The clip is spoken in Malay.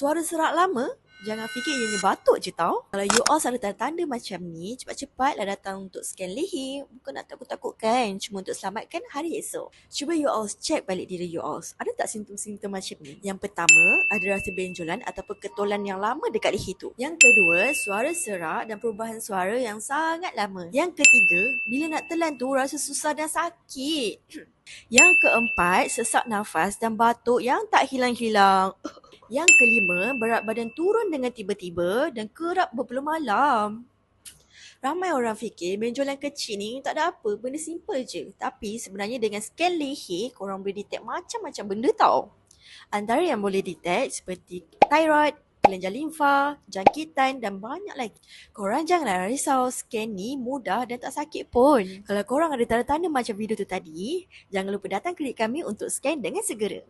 Suara serak lama? Jangan fikir ianya batuk je tau. Kalau you all ada tanda-tanda macam ni, cepat-cepatlah datang untuk scan leher. Bukan nak takut-takutkan, cuma untuk selamatkan hari esok. Cuba you all check balik diri you all. Ada tak simptom-simptom macam ni? Yang pertama, ada rasa benjolan ataupun ketolan yang lama dekat leher tu. Yang kedua, suara serak dan perubahan suara yang sangat lama. Yang ketiga, bila nak telan tu rasa susah dan sakit. Yang keempat, sesak nafas dan batuk yang tak hilang-hilang. Yang kelima, berat badan turun dengan tiba-tiba dan kerap berpeluh malam. Ramai orang fikir benjolan kecil ni tak ada apa, benda simple je. Tapi sebenarnya dengan scan leher, korang boleh detect macam-macam benda tau. Antara yang boleh detect seperti thyroid, kelenjar limfa, jangkitan dan banyak lagi. Korang janganlah risau, scan ni mudah dan tak sakit pun. Kalau korang ada tanda-tanda macam video tu tadi, jangan lupa datang klinik kami untuk scan dengan segera.